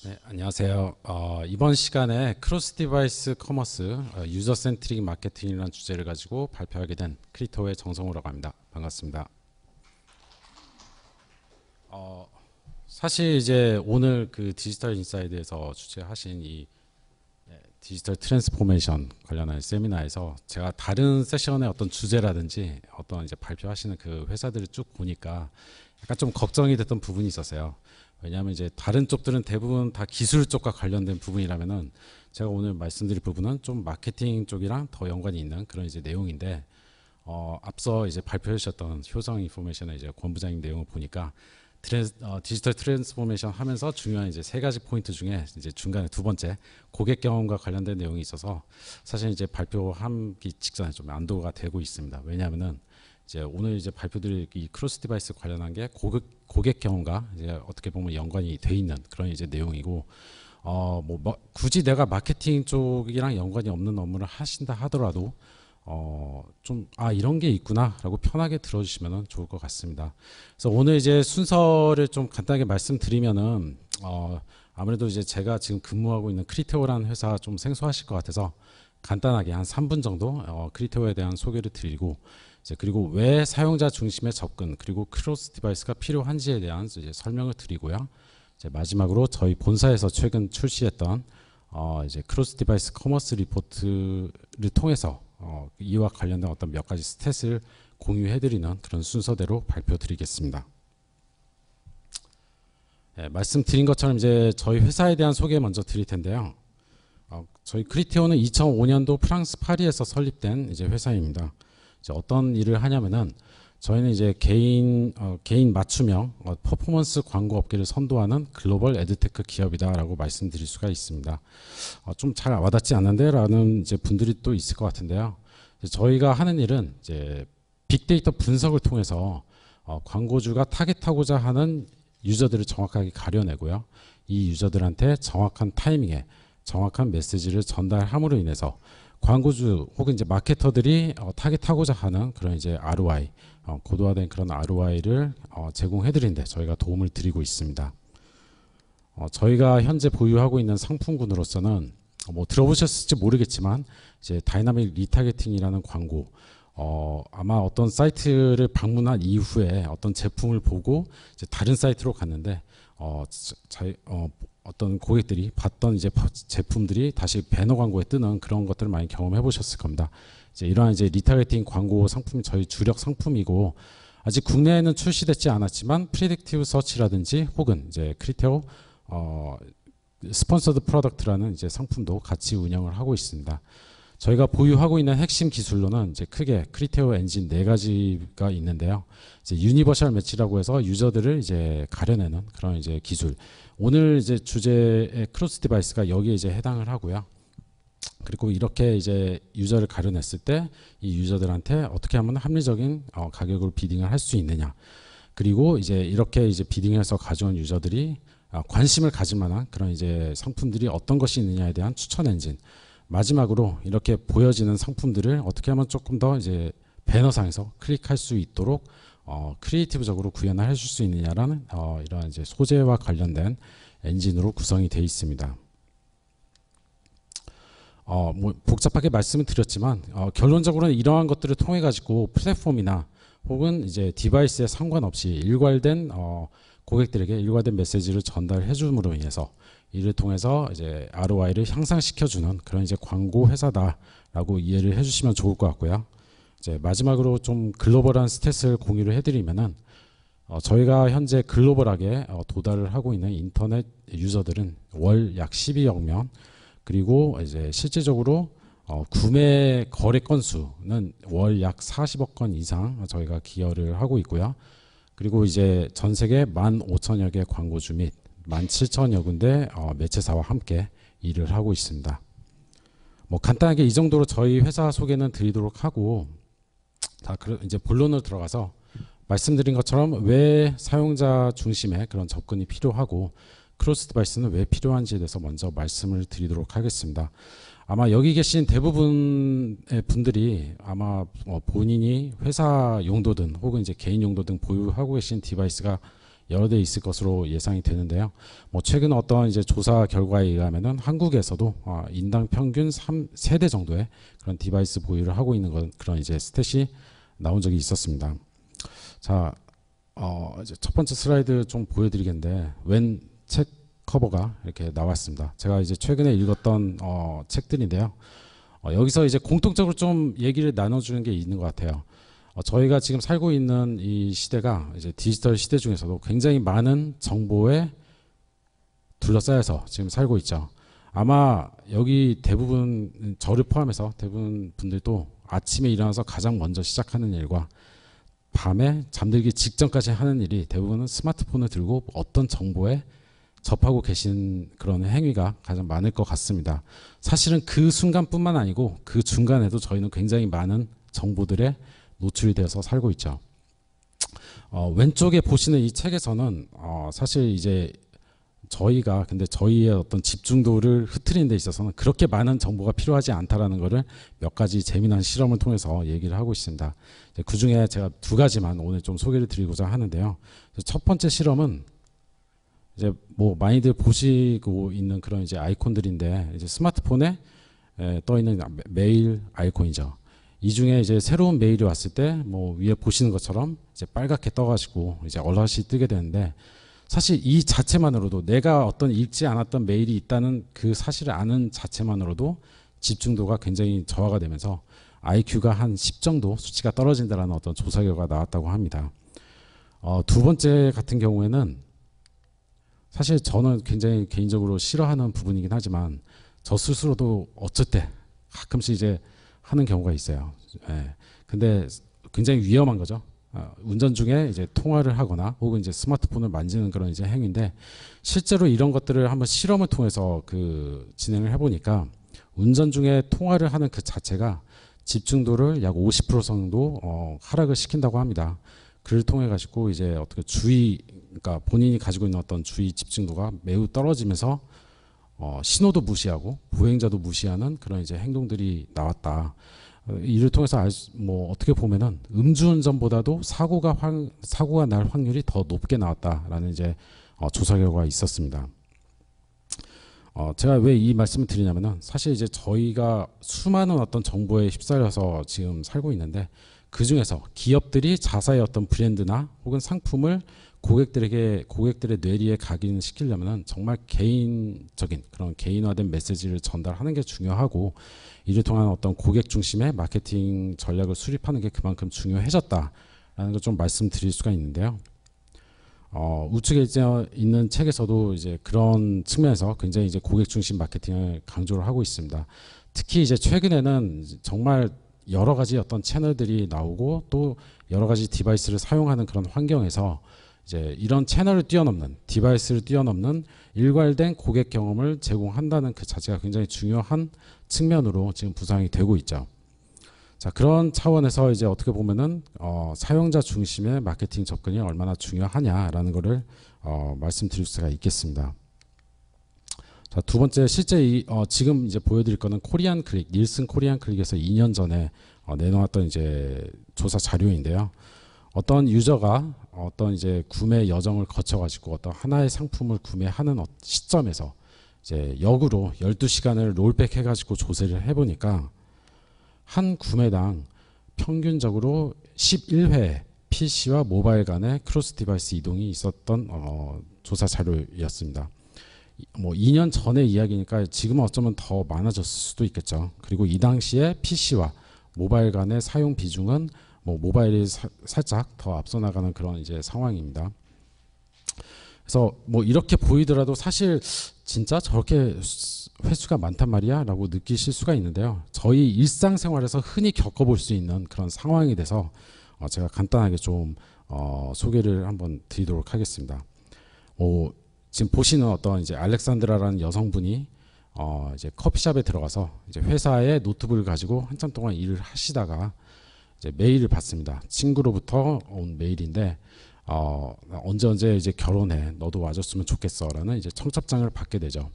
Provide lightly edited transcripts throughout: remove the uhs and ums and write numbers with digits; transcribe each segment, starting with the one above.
네, 안녕하세요. 이번 시간에 크로스 디바이스 커머스 유저 센트릭 마케팅이라는 주제를 가지고 발표하게 된 크리토의 정성우라고 합니다. 반갑습니다. 사실 이제 오늘 그 디지털 인사이드에서 주최하신 이 디지털 트랜스포메이션 관련한 세미나에서 제가 다른 세션의 어떤 주제라든지 어떤 이제 발표하시는 그 회사들을 쭉 보니까 약간 좀 걱정이 됐던 부분이 있었어요. 왜냐하면 이제 다른 쪽들은 대부분 다 기술 쪽과 관련된 부분이라면은 제가 오늘 말씀드릴 부분은 좀 마케팅 쪽이랑 더 연관이 있는 그런 이제 내용인데 앞서 이제 발표해 주셨던 효성 인포메이션의 이제 권 부장님 내용을 보니까 디지털 트랜스포메이션 하면서 중요한 이제 세 가지 포인트 중에 이제 중간에 두 번째 고객 경험과 관련된 내용이 있어서 사실 이제 발표하기 직전에 좀 안도가 되고 있습니다. 왜냐하면은 이제 오늘 이제 발표드릴 이 크로스 디바이스 관련한 게 고객 경험과 이제 어떻게 보면 연관이 돼 있는 그런 이제 내용이고 굳이 내가 마케팅 쪽이랑 연관이 없는 업무를 하신다 하더라도 좀 이런 게 있구나라고 편하게 들어주시면 좋을 것 같습니다. 그래서 오늘 이제 순서를 좀 간단하게 말씀드리면은 아무래도 이제 제가 지금 근무하고 있는 크리테오라는 회사 좀 생소하실 것 같아서 간단하게 한 3분 정도 크리테오에 대한 소개를 드리고 이제 그리고 왜 사용자 중심의 접근 그리고 크로스 디바이스가 필요한지에 대한 이제 설명을 드리고요. 이제 마지막으로 저희 본사에서 최근 출시했던 이제 크로스 디바이스 커머스 리포트를 통해서 이와 관련된 어떤 몇 가지 스탯을 공유해드리는 그런 순서대로 발표드리겠습니다. 네, 말씀드린 것처럼 이제 저희 회사에 대한 소개 먼저 드릴 텐데요. 저희 크리테오는 2005년도 프랑스 파리에서 설립된 이제 회사입니다. 이제 어떤 일을 하냐면은 저희는 이제 개인 맞춤형 퍼포먼스 광고 업계를 선도하는 글로벌 에드테크 기업이다라고 말씀드릴 수가 있습니다. 좀 잘 와닿지 않는데라는 이제 분들이 또 있을 것 같은데요. 저희가 하는 일은 이제 빅데이터 분석을 통해서 광고주가 타겟하고자 하는 유저들을 정확하게 가려내고요. 이 유저들한테 정확한 타이밍에 정확한 메시지를 전달함으로 인해서 광고주 혹은 이제 마케터들이 타겟하고자 하는 그런 이제 ROI, 고도화된 그런 ROI를 제공해드리는데 저희가 도움을 드리고 있습니다. 저희가 현재 보유하고 있는 상품군으로서는 뭐 들어보셨을지 모르겠지만 이제 다이나믹 리타게팅이라는 광고, 아마 어떤 사이트를 방문한 이후에 어떤 제품을 보고 이제 다른 사이트로 갔는데 어떤 고객들이 봤던 이제 제품들이 다시 배너 광고에 뜨는 그런 것들을 많이 경험해 보셨을 겁니다. 이제 이러한 이제 리타게팅 광고 상품이 저희 주력 상품이고 아직 국내에는 출시되지 않았지만 프리딕티브 서치라든지 혹은 이제 크리테오 스폰서드 프로덕트라는 이제 상품도 같이 운영을 하고 있습니다. 저희가 보유하고 있는 핵심 기술로는 이제 크게 크리테오 엔진 4가지가 있는데요. 이제 유니버셜 매치라고 해서 유저들을 이제 가려내는 그런 이제 기술. 오늘 이제 주제의 크로스 디바이스가 여기에 이제 해당을 하고요. 그리고 이렇게 이제 유저를 가려냈을 때 이 유저들한테 어떻게 하면 합리적인 가격으로 비딩을 할 수 있느냐. 그리고 이제 이렇게 이제 비딩해서 가져온 유저들이 관심을 가질 만한 그런 이제 상품들이 어떤 것이 있느냐에 대한 추천 엔진. 마지막으로 이렇게 보여지는 상품들을 어떻게 하면 조금 더 이제 배너상에서 클릭할 수 있도록 크리에이티브적으로 구현을 해줄 수 있느냐라는 이러한 이제 소재와 관련된 엔진으로 구성이 되어 있습니다. 뭐 복잡하게 말씀을 드렸지만 결론적으로는 이러한 것들을 통해 가지고 플랫폼이나 혹은 이제 디바이스에 상관없이 일괄된 고객들에게 일괄된 메시지를 전달해 줌으로 인해서 이를 통해서 이제 ROI를 향상시켜주는 그런 이제 광고 회사다라고 이해를 해주시면 좋을 것 같고요. 이제 마지막으로 좀 글로벌한 스탯을 공유를 해드리면은 저희가 현재 글로벌하게 도달을 하고 있는 인터넷 유저들은 월 약 12억 명, 그리고 이제 실질적으로 구매 거래 건수는 월 약 40억 건 이상 저희가 기여를 하고 있고요. 그리고 이제 전 세계 15,000여 개 광고주 및 17,000여 군데 매체사와 함께 일을 하고 있습니다. 뭐 간단하게 이 정도로 저희 회사 소개는 드리도록 하고 이제 본론으로 들어가서 말씀드린 것처럼 왜 사용자 중심의 그런 접근이 필요하고 크로스 디바이스는 왜 필요한지에 대해서 먼저 말씀을 드리도록 하겠습니다. 아마 여기 계신 대부분의 분들이 아마 본인이 회사 용도든 혹은 이제 개인 용도든 보유하고 계신 디바이스가 여러 대 있을 것으로 예상이 되는데요. 뭐 최근 어떤 이제 조사 결과에 의하면은 한국에서도 인당 평균 3대 정도의 그런 디바이스 보유를 하고 있는 그런 이제 스탯이 나온 적이 있었습니다. 자, 이제 첫 번째 슬라이드 좀 보여드리겠는데 웬 책 커버가 이렇게 나왔습니다. 제가 이제 최근에 읽었던 책들인데요. 여기서 이제 공통적으로 좀 얘기를 나눠주는 게 있는 것 같아요. 저희가 지금 살고 있는 이 시대가 이제 디지털 시대 중에서도 굉장히 많은 정보에 둘러싸여서 지금 살고 있죠. 아마 여기 대부분 저를 포함해서 대부분 분들도 아침에 일어나서 가장 먼저 시작하는 일과 밤에 잠들기 직전까지 하는 일이 대부분은 스마트폰을 들고 어떤 정보에 접하고 계신 그런 행위가 가장 많을 것 같습니다. 사실은 그 순간뿐만 아니고 그 중간에도 저희는 굉장히 많은 정보들에 노출이 되어서 살고 있죠. 왼쪽에 보시는 이 책에서는 사실 이제 저희가 근데 저희의 어떤 집중도를 흐트리는 데 있어서는 그렇게 많은 정보가 필요하지 않다라는 것을 몇 가지 재미난 실험을 통해서 얘기를 하고 있습니다. 그 중에 제가 두 가지만 오늘 좀 소개를 드리고자 하는데요. 첫 번째 실험은 이제 뭐 많이들 보시고 있는 그런 이제 아이콘들인데 이제 스마트폰에 떠 있는 메일 아이콘이죠. 이 중에 이제 새로운 메일이 왔을 때 뭐 위에 보시는 것처럼 이제 빨갛게 떠가지고 이제 얼럿이 뜨게 되는데 사실 이 자체만으로도 내가 어떤 읽지 않았던 메일이 있다는 그 사실을 아는 자체만으로도 집중도가 굉장히 저하가 되면서 IQ가 한 10 정도 수치가 떨어진다라는 어떤 조사 결과가 나왔다고 합니다. 두 번째 같은 경우에는 사실 저는 굉장히 개인적으로 싫어하는 부분이긴 하지만 저 스스로도 어쩔 때 가끔씩 이제 하는 경우가 있어요. 근데 굉장히 위험한 거죠. 운전 중에 이제 통화를 하거나 혹은 이제 스마트폰을 만지는 그런 이제 행위인데 실제로 이런 것들을 한번 실험을 통해서 진행을 해보니까 운전 중에 통화를 하는 그 자체가 집중도를 약 50% 정도 하락을 시킨다고 합니다. 그를 통해 가지고 이제 어떻게 그러니까 본인이 가지고 있는 어떤 주의 집중도가 매우 떨어지면서 신호도 무시하고 보행자도 무시하는 그런 이제 행동들이 나왔다. 이를 통해서 뭐 어떻게 보면은 음주운전보다도 사고가 날 확률이 더 높게 나왔다라는 이제 조사 결과가 있었습니다. 제가 왜 이 말씀을 드리냐면은 사실 이제 저희가 수많은 어떤 정보에 휩싸여서 지금 살고 있는데 그 중에서 기업들이 자사의 어떤 브랜드나 혹은 상품을 고객들의 뇌리에 각인시키려면 정말 개인적인 그런 개인화된 메시지를 전달하는 게 중요하고 이를 통한 어떤 고객 중심의 마케팅 전략을 수립하는 게 그만큼 중요해졌다라는 걸 좀 말씀드릴 수가 있는데요. 우측에 있는 책에서도 이제 그런 측면에서 굉장히 이제 고객 중심 마케팅을 강조를 하고 있습니다. 특히 이제 최근에는 정말 여러 가지 어떤 채널들이 나오고 또 여러 가지 디바이스를 사용하는 그런 환경에서 이제 이런 채널을 뛰어넘는 디바이스를 뛰어넘는 일괄된 고객 경험을 제공한다는 그 자체가 굉장히 중요한 측면으로 지금 부상이 되고 있죠. 자, 그런 차원에서 이제 어떻게 보면은 사용자 중심의 마케팅 접근이 얼마나 중요하냐라는 것을 말씀드릴 수가 있겠습니다. 자, 두 번째 실제 지금 이제 보여드릴 거는 코리안 클릭 닐슨 코리안 클릭에서 2년 전에 내놓았던 이제 조사 자료인데요. 어떤 유저가 어떤 이제 구매 여정을 거쳐가지고 어떤 하나의 상품을 구매하는 시점에서 이제 역으로 12시간을 롤백 해가지고 조사를 해보니까 한 구매당 평균적으로 11회 PC와 모바일 간의 크로스 디바이스 이동이 있었던 조사 자료였습니다. 뭐 2년 전의 이야기니까 지금은 어쩌면 더 많아졌을 수도 있겠죠. 그리고 이 당시에 PC와 모바일 간의 사용 비중은 뭐 모바일이 살짝 더 앞서 나가는 그런 이제 상황입니다. 그래서 뭐 이렇게 보이더라도 사실 진짜 저렇게 횟수가 많단 말이야 라고 느끼실 수가 있는데요. 저희 일상생활에서 흔히 겪어볼 수 있는 그런 상황에 대해서 제가 간단하게 좀 소개를 한번 드리도록 하겠습니다. 지금 보시는 어떤 이제 알렉산드라라는 여성분이 이제 커피숍에 들어가서 이제 회사의 노트북을 가지고 한참 동안 일을 하시다가 이제 메일을 받습니다. 친구로부터 온 메일인데 언제 이제 결혼해 너도 와줬으면 좋겠어라는 이제 청첩장을 받게 되죠.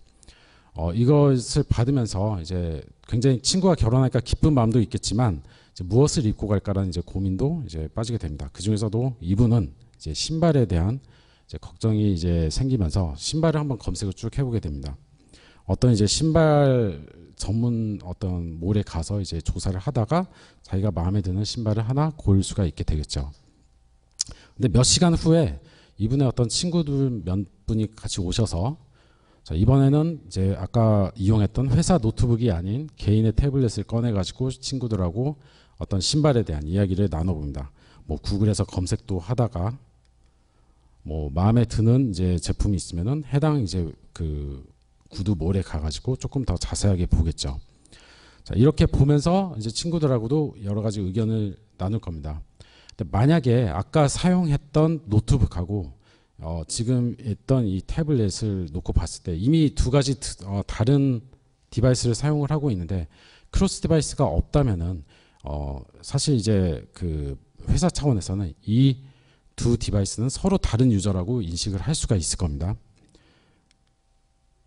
이것을 받으면서 이제 굉장히 친구가 결혼하니까 기쁜 마음도 있겠지만 이제 무엇을 입고 갈까라는 이제 고민도 이제 빠지게 됩니다. 그 중에서도 이분은 이제 신발에 대한 이제 걱정이 이제 생기면서 신발을 한번 검색을 쭉 해보게 됩니다. 어떤 이제 신발 전문 어떤 몰에 가서 이제 조사를 하다가 자기가 마음에 드는 신발을 하나 고를 수가 있게 되겠죠. 근데 몇 시간 후에 이분의 어떤 친구들 몇 분이 같이 오셔서 자, 이번에는 이제 아까 이용했던 회사 노트북이 아닌 개인의 태블릿을 꺼내 가지고 친구들하고 어떤 신발에 대한 이야기를 나눠봅니다. 뭐 구글에서 검색도 하다가 뭐 마음에 드는 이제 제품이 있으면은 해당 이제 그 구두몰에 가가지고 조금 더 자세하게 보겠죠. 자, 이렇게 보면서 이제 친구들하고도 여러 가지 의견을 나눌 겁니다. 근데 만약에 아까 사용했던 노트북하고 지금 있던 이 태블릿을 놓고 봤을 때 이미 두 가지 다른 디바이스를 사용을 하고 있는데 크로스 디바이스가 없다면은 사실 이제 그 회사 차원에서는 이 두 디바이스는 서로 다른 유저라고 인식을 할 수가 있을 겁니다.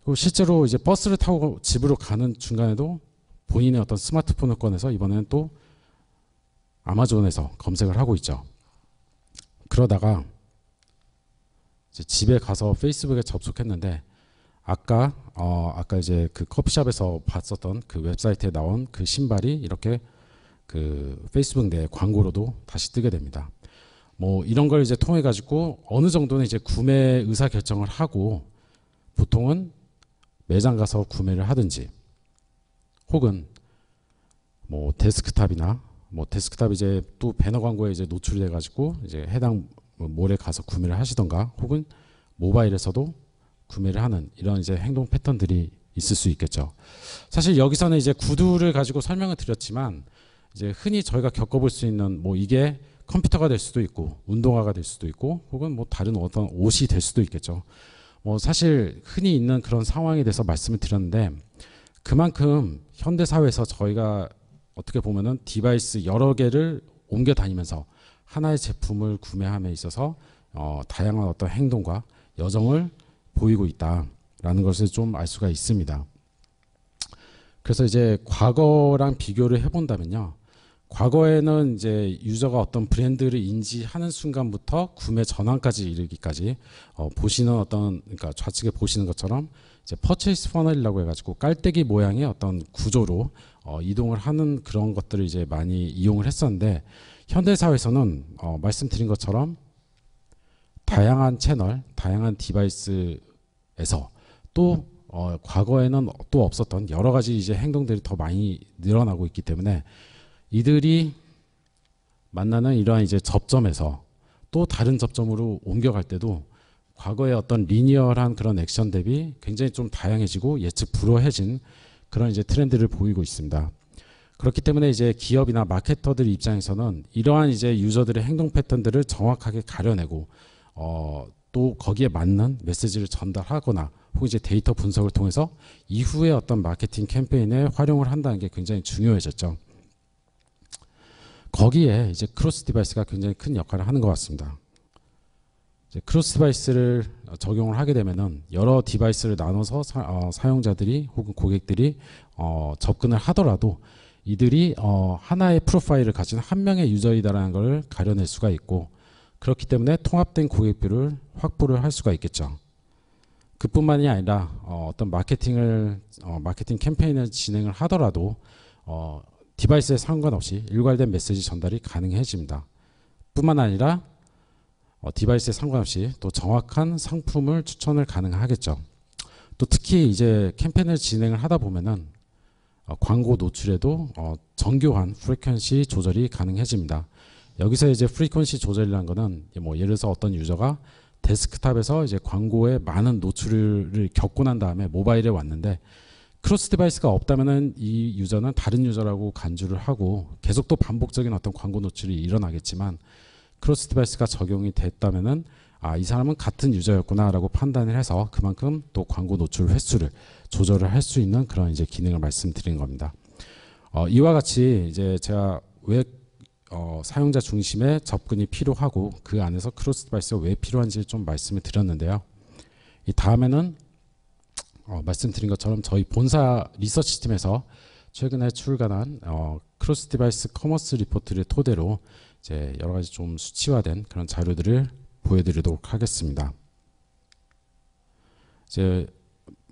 그리고 실제로 이제 버스를 타고 집으로 가는 중간에도 본인의 어떤 스마트폰을 꺼내서 이번에는 또 아마존에서 검색을 하고 있죠. 그러다가 이제 집에 가서 페이스북에 접속했는데 아까 이제 그 커피숍에서 봤었던 그 웹사이트에 나온 그 신발이 이렇게 그 페이스북 내 광고로도 다시 뜨게 됩니다. 뭐 이런 걸 이제 통해 가지고 어느 정도는 이제 구매 의사 결정을 하고 보통은 매장 가서 구매를 하든지 혹은 뭐 데스크탑이나 뭐 데스크탑 이제 또 배너 광고에 이제 노출이 돼 가지고 이제 해당 몰에 가서 구매를 하시던가 혹은 모바일에서도 구매를 하는 이런 이제 행동 패턴들이 있을 수 있겠죠. 사실 여기서는 이제 구두를 가지고 설명을 드렸지만 이제 흔히 저희가 겪어볼 수 있는 뭐 이게 컴퓨터가 될 수도 있고 운동화가 될 수도 있고 혹은 뭐 다른 어떤 옷이 될 수도 있겠죠. 뭐 사실 흔히 있는 그런 상황에 대해서 말씀을 드렸는데 그만큼 현대 사회에서 저희가 어떻게 보면은 디바이스 여러 개를 옮겨 다니면서 하나의 제품을 구매함에 있어서 다양한 어떤 행동과 여정을 보이고 있다라는 것을 좀 알 수가 있습니다. 그래서 이제 과거랑 비교를 해본다면요. 과거에는 이제 유저가 어떤 브랜드를 인지하는 순간부터 구매 전환까지 이르기까지 보시는 어떤 그러니까 좌측에 보시는 것처럼 이제 퍼체이스 퍼널이라고 해가지고 깔때기 모양의 어떤 구조로 이동을 하는 그런 것들을 이제 많이 이용을 했었는데 현대 사회에서는 말씀드린 것처럼 다양한 채널, 다양한 디바이스에서 또 과거에는 또 없었던 여러 가지 이제 행동들이 더 많이 늘어나고 있기 때문에 이들이 만나는 이러한 이제 접점에서 또 다른 접점으로 옮겨갈 때도 과거의 어떤 리니어한 그런 액션 대비 굉장히 좀 다양해지고 예측 불허해진 그런 이제 트렌드를 보이고 있습니다. 그렇기 때문에 이제 기업이나 마케터들 입장에서는 이러한 이제 유저들의 행동 패턴들을 정확하게 가려내고 또 거기에 맞는 메시지를 전달하거나 혹은 이제 데이터 분석을 통해서 이후에 어떤 마케팅 캠페인에 활용을 한다는 게 굉장히 중요해졌죠. 거기에 이제 크로스 디바이스가 굉장히 큰 역할을 하는 것 같습니다. 이제 크로스 디바이스를 적용을 하게 되면은 여러 디바이스를 나눠서 사용자들이 혹은 고객들이 접근을 하더라도 이들이 하나의 프로파일을 가진 한 명의 유저이다라는 걸 가려낼 수가 있고 그렇기 때문에 통합된 고객뷰를 확보를 할 수가 있겠죠. 그뿐만이 아니라 어떤 마케팅 캠페인을 진행을 하더라도 디바이스에 상관없이 일괄된 메시지 전달이 가능해집니다. 뿐만 아니라 디바이스에 상관없이 또 정확한 상품을 추천을 가능하겠죠. 또 특히 이제 캠페인을 진행을 하다 보면은 광고 노출에도 정교한 프리퀀시 조절이 가능해집니다. 여기서 이제 프리퀀시 조절이라는 거는 뭐 예를 들어서 어떤 유저가 데스크탑에서 이제 광고에 많은 노출을 겪고 난 다음에 모바일에 왔는데 크로스 디바이스가 없다면은 이 유저는 다른 유저라고 간주를 하고 계속 또 반복적인 어떤 광고 노출이 일어나겠지만 크로스 디바이스가 적용이 됐다면은 이 사람은 같은 유저였구나라고 판단을 해서 그만큼 또 광고 노출 횟수를 조절을 할 수 있는 그런 이제 기능을 말씀드린 겁니다. 이와 같이 이제 제가 왜 사용자 중심의 접근이 필요하고 그 안에서 크로스 디바이스가 왜 필요한지 좀 말씀을 드렸는데요. 이 다음에는 말씀드린 것처럼 저희 본사 리서치 팀에서 최근에 출간한 크로스 디바이스 커머스 리포트를 토대로 이제 여러 가지 좀 수치화된 그런 자료들을 보여드리도록 하겠습니다. 이제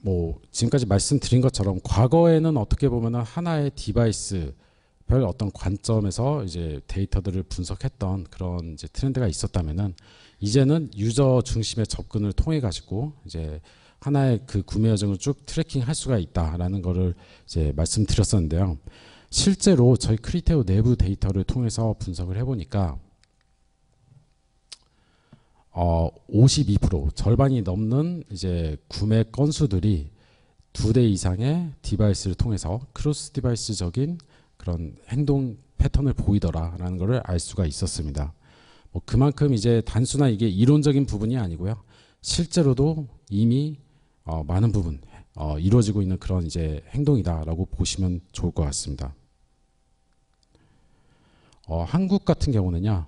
뭐 지금까지 말씀드린 것처럼 과거에는 어떻게 보면은 하나의 디바이스 별 어떤 관점에서 이제 데이터들을 분석했던 그런 이제 트렌드가 있었다면은 이제는 유저 중심의 접근을 통해 가지고 이제 하나의 그 구매 여정을 쭉 트래킹할 수가 있다라는 거를 이제 말씀드렸었는데요. 실제로 저희 크리테오 내부 데이터를 통해서 분석을 해보니까 52% 절반이 넘는 이제 구매 건수들이 2대 이상의 디바이스를 통해서 크로스 디바이스적인 그런 행동 패턴을 보이더라라는 것을 알 수가 있었습니다. 뭐 그만큼 이제 단순한 이게 이론적인 부분이 아니고요. 실제로도 이미 많은 부분 이루어지고 있는 그런 이제 행동이다라고 보시면 좋을 것 같습니다. 한국 같은 경우는요,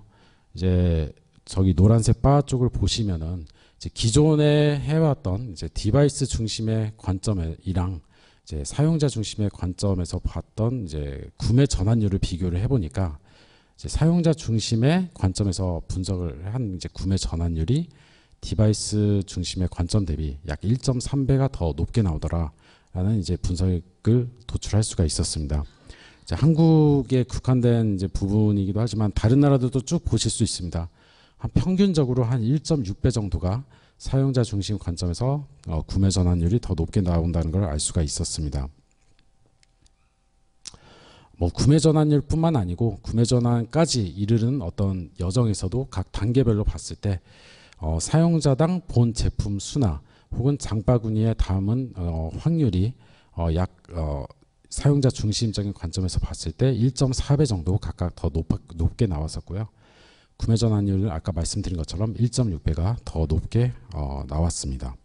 이제 저기 노란색 바 쪽을 보시면은 이제 기존에 해왔던 이제 디바이스 중심의 관점이랑 이제 사용자 중심의 관점에서 봤던 이제 구매 전환율을 비교를 해보니까 이제 사용자 중심의 관점에서 분석을 한 이제 구매 전환율이 디바이스 중심의 관점 대비 약 1.3배가 더 높게 나오더라라는 이제 분석을 도출할 수가 있었습니다. 이제 한국에 국한된 이제 부분이기도 하지만 다른 나라들도 쭉 보실 수 있습니다. 한 평균적으로 한 1.6배 정도가 사용자 중심 관점에서 구매 전환율이 더 높게 나온다는 걸 알 수가 있었습니다. 뭐 구매 전환율뿐만 아니고 구매 전환까지 이르는 어떤 여정에서도 각 단계별로 봤을 때 사용자당 본 제품 수나 혹은 장바구니에 담은 확률이 약 사용자 중심적인 관점에서 봤을 때 1.4배 정도 각각 더 높게 나왔었고요. 구매 전환율은 아까 말씀드린 것처럼 1.6배가 더 높게 나왔습니다.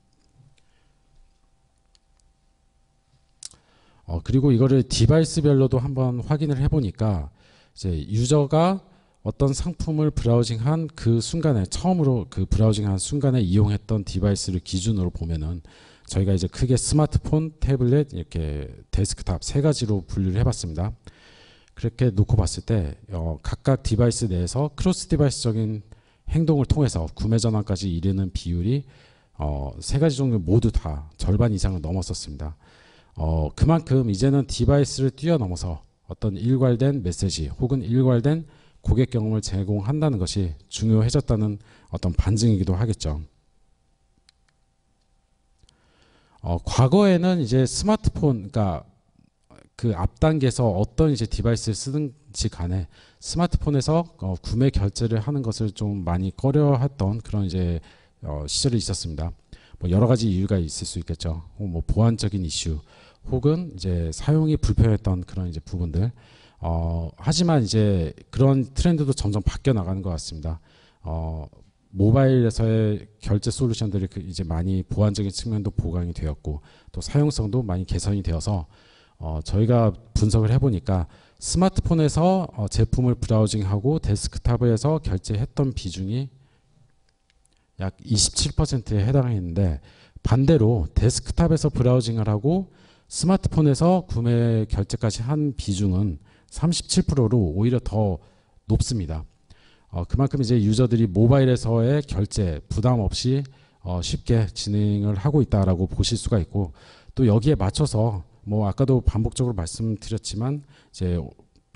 그리고 이거를 디바이스별로도 한번 확인을 해보니까 이제 유저가 어떤 상품을 브라우징한 그 순간에 처음으로 그 브라우징한 순간에 이용했던 디바이스를 기준으로 보면은 저희가 이제 크게 스마트폰, 태블릿, 이렇게 데스크탑 세 가지로 분류를 해봤습니다. 그렇게 놓고 봤을 때 각각 디바이스 내에서 크로스 디바이스적인 행동을 통해서 구매 전환까지 이르는 비율이 세 가지 종류 모두 다 절반 이상을 넘었었습니다. 그만큼 이제는 디바이스를 뛰어넘어서 어떤 일괄된 메시지 혹은 일괄된 고객 경험을 제공한다는 것이 중요해졌다는 어떤 반증이기도 하겠죠. 과거에는 이제 스마트폰, 그러니까 그 앞 단계에서 어떤 이제 디바이스를 쓰든지 간에 스마트폰에서 구매 결제를 하는 것을 좀 많이 꺼려했던 그런 이제 시절이 있었습니다. 뭐 여러 가지 이유가 있을 수 있겠죠. 뭐 보안적인 이슈 혹은 이제 사용이 불편했던 그런 이제 부분들. 하지만 이제 그런 트렌드도 점점 바뀌어 나가는 것 같습니다. 모바일에서의 결제 솔루션들이 이제 많이 보안적인 측면도 보강이 되었고 또 사용성도 많이 개선이 되어서 저희가 분석을 해보니까 스마트폰에서 제품을 브라우징하고 데스크탑에서 결제했던 비중이 약 27%에 해당했는데 반대로 데스크탑에서 브라우징을 하고 스마트폰에서 구매 결제까지 한 비중은 37%로 오히려 더 높습니다. 그만큼 이제 유저들이 모바일에서의 결제 부담 없이 쉽게 진행을 하고 있다라고 보실 수가 있고 또 여기에 맞춰서 뭐 아까도 반복적으로 말씀드렸지만 이제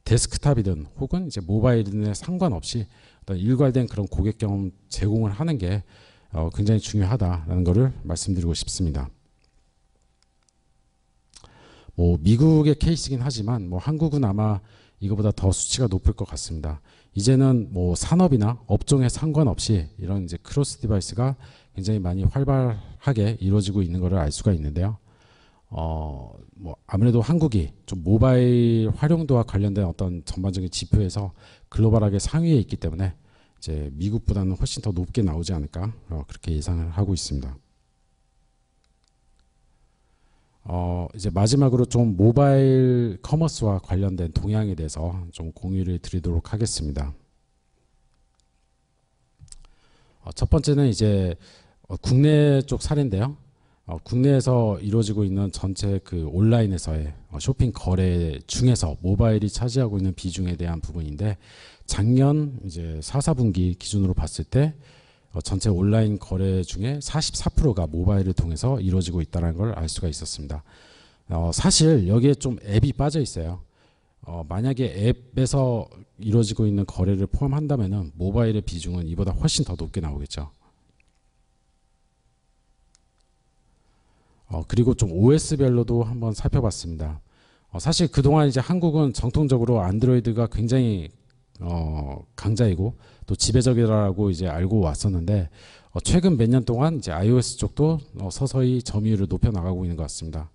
데스크탑이든 혹은 이제 모바일이든 상관없이 어떤 일괄된 그런 고객 경험 제공을 하는 게 굉장히 중요하다라는 것을 말씀드리고 싶습니다. 뭐 미국의 케이스긴 하지만 뭐 한국은 아마 이거보다 더 수치가 높을 것 같습니다. 이제는 뭐 산업이나 업종에 상관없이 이런 이제 크로스 디바이스가 굉장히 많이 활발하게 이루어지고 있는 것을 알 수가 있는데요. 뭐 아무래도 한국이 좀 모바일 활용도와 관련된 어떤 전반적인 지표에서 글로벌하게 상위에 있기 때문에 이제 미국보다는 훨씬 더 높게 나오지 않을까 그렇게 예상을 하고 있습니다. 이제 마지막으로 좀 모바일 커머스와 관련된 동향에 대해서 좀 공유를 드리도록 하겠습니다. 첫 번째는 이제 국내 쪽 사례인데요. 국내에서 이루어지고 있는 전체 그 온라인에서의 쇼핑 거래 중에서 모바일이 차지하고 있는 비중에 대한 부분인데 작년 이제 4분기 기준으로 봤을 때 전체 온라인 거래 중에 44%가 모바일을 통해서 이루어지고 있다는 걸 알 수가 있었습니다. 사실 여기에 좀 앱이 빠져 있어요. 만약에 앱에서 이루어지고 있는 거래를 포함한다면 모바일의 비중은 이보다 훨씬 더 높게 나오겠죠. 그리고 좀 OS별로도 한번 살펴봤습니다. 사실 그동안 이제 한국은 정통적으로 안드로이드가 굉장히 강자이고 또 지배적이라고 이제 알고 왔었는데 최근 몇 년 동안 이제 iOS 쪽도 서서히 점유율을 높여 나가고 있는 것 같습니다.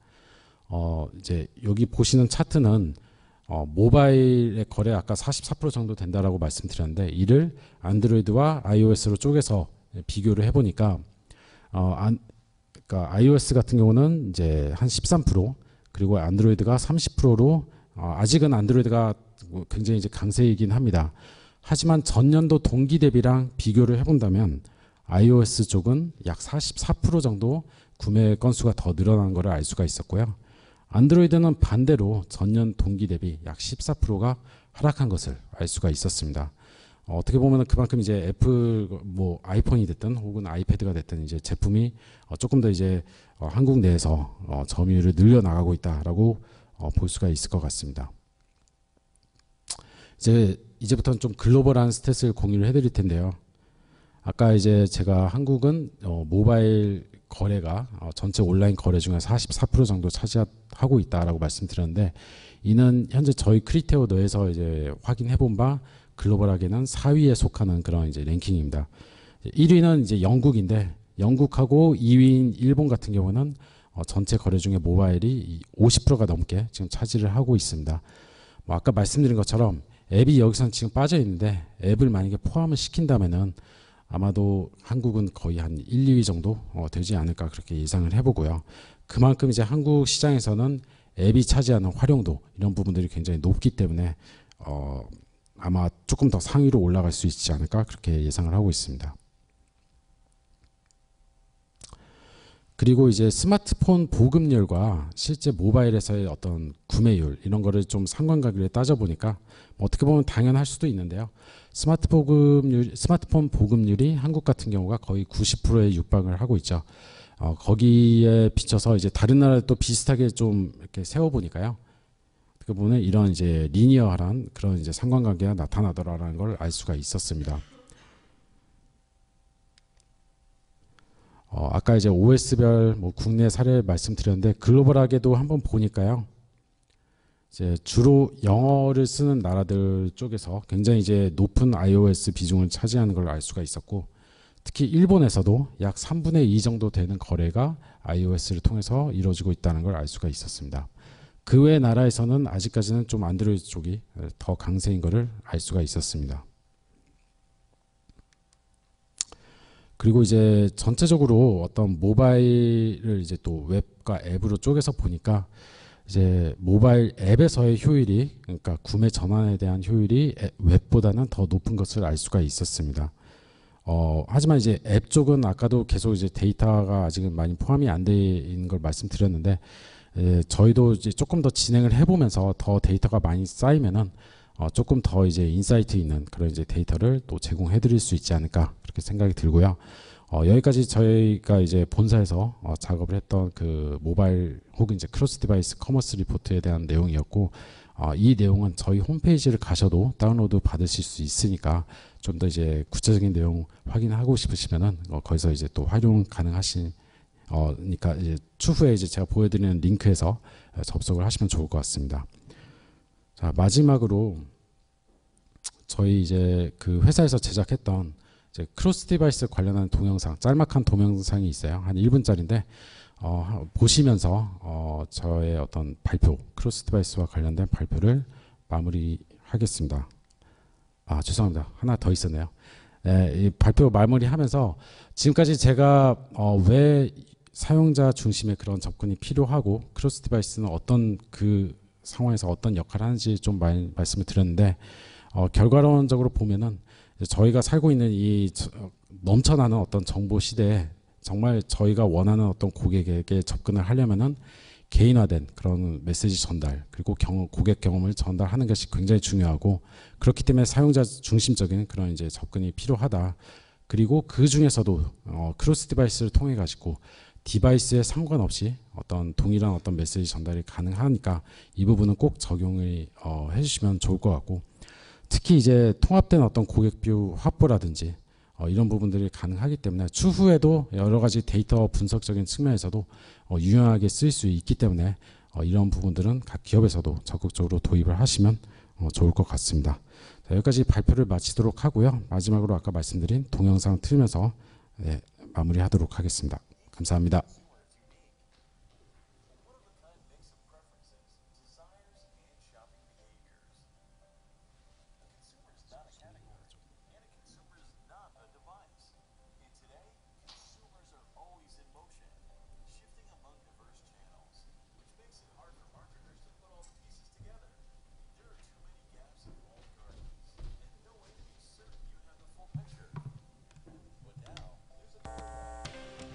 이제 여기 보시는 차트는 모바일의 거래 아까 44% 정도 된다라고 말씀드렸는데 이를 안드로이드와 iOS로 쪼개서 비교를 해보니까 그러니까 iOS 같은 경우는 이제 한 13% 그리고 안드로이드가 30%로 아직은 안드로이드가 굉장히 이제 강세이긴 합니다. 하지만 전년도 동기 대비랑 비교를 해본다면 iOS 쪽은 약 44% 정도 구매 건수가 더 늘어난 것을 알 수가 있었고요. 안드로이드는 반대로 전년 동기 대비 약 14%가 하락한 것을 알 수가 있었습니다. 어떻게 보면 그만큼 이제 애플 뭐 아이폰이 됐든 혹은 아이패드가 됐든 이제 제품이 조금 더 이제 한국 내에서 점유율을 늘려 나가고 있다라고 볼 수가 있을 것 같습니다. 이제부터는 좀 글로벌한 스탯을 공유를 해드릴 텐데요. 아까 이제 제가 한국은 모바일 거래가 전체 온라인 거래 중에 44% 정도 차지하고 있다라고 말씀드렸는데 이는 현재 저희 크리테오 내에서 이제 확인해 본 바 글로벌하게는 4위에 속하는 그런 이제 랭킹입니다. 1위는 이제 영국인데 영국하고 2위인 일본 같은 경우는 전체 거래 중에 모바일이 50%가 넘게 지금 차지를 하고 있습니다. 뭐 아까 말씀드린 것처럼 앱이 여기서는 지금 빠져 있는데 앱을 만약에 포함을 시킨다면은 아마도 한국은 거의 한 1, 2위 정도 되지 않을까 그렇게 예상을 해보고요. 그만큼 이제 한국 시장에서는 앱이 차지하는 활용도 이런 부분들이 굉장히 높기 때문에 아마 조금 더 상위로 올라갈 수 있지 않을까 그렇게 예상을 하고 있습니다. 그리고 이제 스마트폰 보급률과 실제 모바일에서의 어떤 구매율 이런 거를 좀 상관관계를 따져보니까 어떻게 보면 당연할 수도 있는데요. 스마트폰 보급률이 한국 같은 경우가 거의 90%에 육박을 하고 있죠. 거기에 비춰서 이제 다른 나라를 또 비슷하게 좀 이렇게 세워보니까요. 어떻게 보면 이런 이제 리니어한 그런 이제 상관관계가 나타나더라라는 걸 알 수가 있었습니다. 아까 이제 OS별 뭐 국내 사례 말씀드렸는데 글로벌하게도 한번 보니까요. 이제 주로 영어를 쓰는 나라들 쪽에서 굉장히 이제 높은 iOS 비중을 차지하는 걸 알 수가 있었고 특히 일본에서도 약 3분의 2 정도 되는 거래가 iOS를 통해서 이루어지고 있다는 걸 알 수가 있었습니다. 그 외 나라에서는 아직까지는 좀 안드로이드 쪽이 더 강세인 것을 알 수가 있었습니다. 그리고 이제 전체적으로 어떤 모바일을 이제 또 웹과 앱으로 쪼개서 보니까 이제 모바일 앱에서의 효율이 그러니까 구매 전환에 대한 효율이 웹보다는 더 높은 것을 알 수가 있었습니다. 하지만 이제 앱 쪽은 아까도 계속 이제 데이터가 아직은 많이 포함이 안 돼 있는 걸 말씀드렸는데 저희도 이제 조금 더 진행을 해보면서 더 데이터가 많이 쌓이면은 조금 더 이제 인사이트 있는 그런 이제 데이터를 또 제공해 드릴 수 있지 않을까 그렇게 생각이 들고요. 여기까지 저희가 이제 본사에서 작업을 했던 그 모바일 혹은 이제 크로스 디바이스 커머스 리포트에 대한 내용이었고 이 내용은 저희 홈페이지를 가셔도 다운로드 받으실 수 있으니까 좀 더 이제 구체적인 내용 확인하고 싶으시면은 거기서 이제 또 활용 가능하신 그러니까 이제 추후에 이제 제가 보여드리는 링크에서 접속을 하시면 좋을 것 같습니다. 자, 마지막으로 저희 이제 그 회사에서 제작했던 이제 크로스 디바이스 관련한 동영상, 짤막한 동영상이 있어요. 한 1분짜리인데 보시면서 저의 어떤 발표, 크로스 디바이스와 관련된 발표를 마무리하겠습니다. 죄송합니다. 하나 더 있었네요. 이 발표 마무리하면서 지금까지 제가 왜 사용자 중심의 그런 접근이 필요하고 크로스 디바이스는 어떤 그 상황에서 어떤 역할을 하는지 좀 많이 말씀을 드렸는데 결과론적으로 보면은 저희가 살고 있는 이 넘쳐나는 어떤 정보 시대에 정말 저희가 원하는 어떤 고객에게 접근을 하려면은 개인화된 그런 메시지 전달 그리고 고객 경험을 전달하는 것이 굉장히 중요하고 그렇기 때문에 사용자 중심적인 그런 이제 접근이 필요하다. 그리고 그 중에서도 크로스 디바이스를 통해 가지고 디바이스에 상관없이 어떤 동일한 어떤 메시지 전달이 가능하니까 이 부분은 꼭 적용을 해주시면 좋을 것 같고, 특히 이제 통합된 어떤 고객뷰 확보라든지 이런 부분들이 가능하기 때문에 추후에도 여러 가지 데이터 분석적인 측면에서도 유용하게 쓰일 수 있기 때문에 이런 부분들은 각 기업에서도 적극적으로 도입을 하시면 좋을 것 같습니다. 자, 여기까지 발표를 마치도록 하고요. 마지막으로 아까 말씀드린 동영상 틀면서 마무리하도록 하겠습니다. 감사합니다.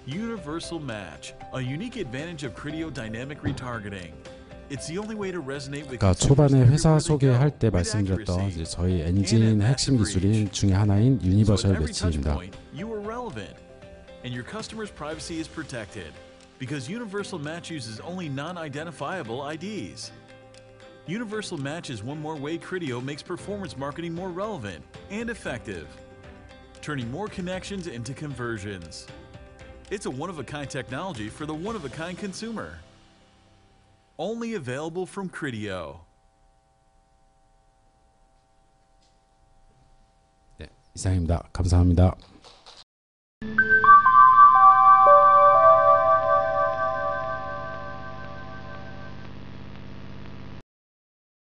Universal Match, a unique advantage of Criteo dynamic retargeting. It's the only way to resonate with 아까 consumers 초반에 회사 everywhere they 소개할 go 때 with 말씀드렸던 accuracy. 이제 저희 And 엔진의 at 핵심 massive 기술인 reach. 중에 하나인 So at 유니버셜 every touch 매치입니다. point, you are relevant, and your customer's privacy is protected because Universal Match uses only non-identifiable IDs. Universal Match is one more way Criteo makes performance marketing more relevant and effective, turning more connections into conversions. It's a one-of-a-kind technology for the one-of-a-kind consumer. Only available from Criteo. 네, 이상입니다. 감사합니다.